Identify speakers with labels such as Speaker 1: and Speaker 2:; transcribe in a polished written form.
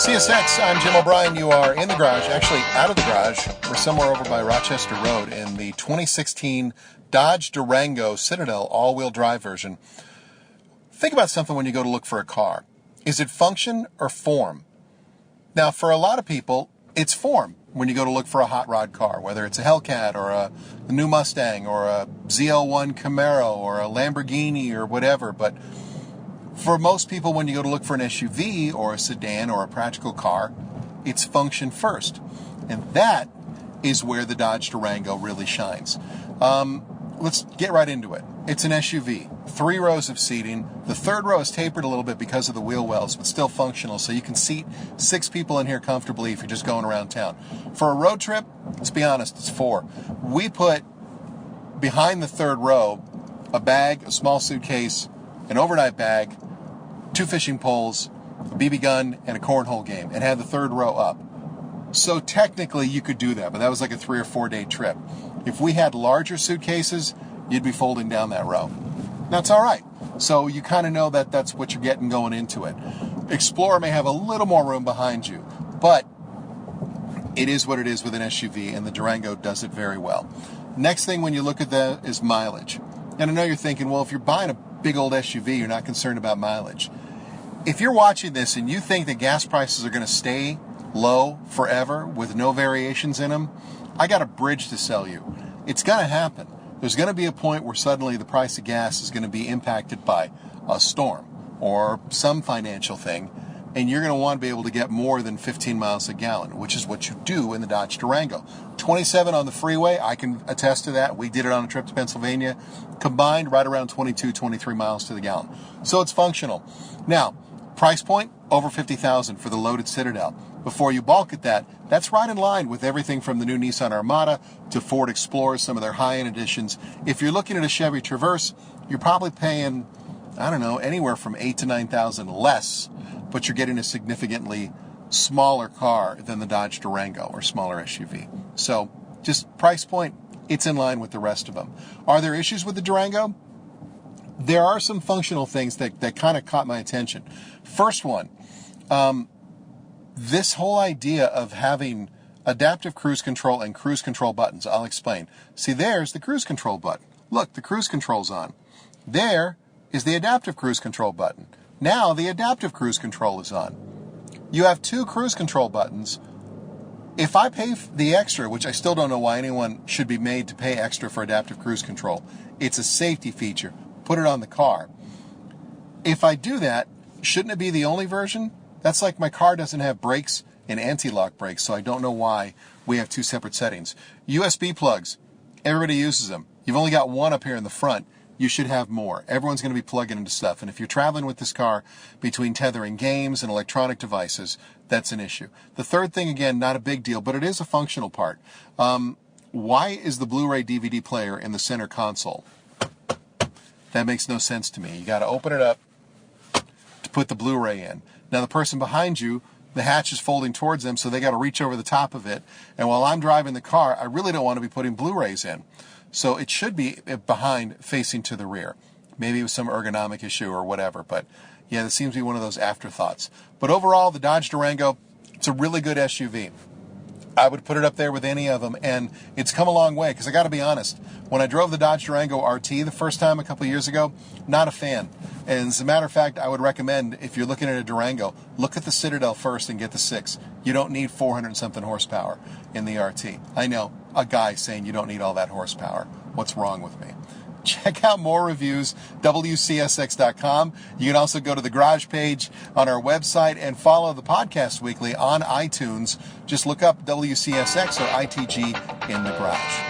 Speaker 1: WCSX, I'm Jim O'Brien. You are in the garage, actually out of the garage. We're somewhere over by Rochester Road in the 2016 Dodge Durango Citadel all-wheel drive version. Think about something when you go to look for a car. Is it function or form? Now, for a lot of people, it's form when you go to look for a hot rod car, whether it's a Hellcat or a new Mustang or a ZL1 Camaro or a Lamborghini or whatever. But for most people, when you go to look for an SUV or a sedan or a practical car, it's function first. And that is where the Dodge Durango really shines. Let's get right into it. It's an SUV, 3 rows of seating. The third row is tapered a little bit because of the wheel wells, but still functional, so you can seat 6 people in here comfortably if you're just going around town. For a road trip, let's be honest, it's 4. We put behind the third row a bag, a small suitcase, an overnight bag, 2 fishing poles, a BB gun, and a cornhole game, and had the third row up. So technically you could do that, but that was like a 3 or 4 day trip. If we had larger suitcases, you'd be folding down that row. That's all right. So you kind of know that that's what you're getting going into it. Explorer may have a little more room behind you, but it is what it is with an SUV, and the Durango does it very well. Next thing when you look at that is mileage. And I know you're thinking, well, if you're buying a big old SUV, you're not concerned about mileage. If you're watching this and you think that gas prices are going to stay low forever with no variations in them, I got a bridge to sell you. It's going to happen. There's going to be a point where suddenly the price of gas is going to be impacted by a storm or some financial thing, and you're going to want to be able to get more than 15 miles a gallon, which is what you do in the Dodge Durango. 27 on the freeway, I can attest to that. We did it on a trip to Pennsylvania, combined right around 22, 23 miles to the gallon. So it's functional. Now, price point, over $50,000 for the loaded Citadel. Before you balk at that, that's right in line with everything from the new Nissan Armada to Ford Explorer, some of their high-end editions. If you're looking at a Chevy Traverse, you're probably paying, anywhere from $8,000 to $9,000 less, but you're getting a significantly smaller car than the Dodge Durango or smaller SUV. So just price point, it's in line with the rest of them. Are there issues with the Durango? There are some functional things that kind of caught my attention. First one, this whole idea of having adaptive cruise control and cruise control buttons. I'll explain. See, there's the cruise control button. Look, the cruise control's on. There is the adaptive cruise control button. Now the adaptive cruise control is on. You have 2 cruise control buttons. If I pay the extra, which I still don't know why anyone should be made to pay extra for adaptive cruise control, it's a safety feature. Put it on the car. If I do that, shouldn't it be the only version? That's like my car doesn't have brakes and anti-lock brakes, so I don't know why we have 2 separate settings. USB plugs. Everybody uses them. You've only got 1 up here in the front. You should have more. Everyone's going to be plugging into stuff. And if you're traveling with this car between tethering games and electronic devices, that's an issue. The third thing, again, not a big deal, but it is a functional part. Why is the Blu-ray DVD player in the center console? That makes no sense to me. You got to open it up to put the Blu-ray in. Now the person behind you, the hatch is folding towards them, so they got to reach over the top of it. And while I'm driving the car, I really don't want to be putting Blu-rays in. So it should be behind, facing to the rear. Maybe it was some ergonomic issue or whatever, but yeah, that seems to be one of those afterthoughts. But overall, the Dodge Durango, it's a really good SUV. I would put it up there with any of them, and it's come a long way, because I got to be honest, when I drove the Dodge Durango RT the first time a couple of years ago, not a fan. And as a matter of fact, I would recommend, if you're looking at a Durango, look at the Citadel first and get the 6. You don't need 400-something horsepower in the RT. I know, a guy saying you don't need all that horsepower. What's wrong with me? Check out more reviews, WCSX.com. You can also go to the garage page on our website and follow the podcast weekly on iTunes. Just look up WCSX or ITG in the garage.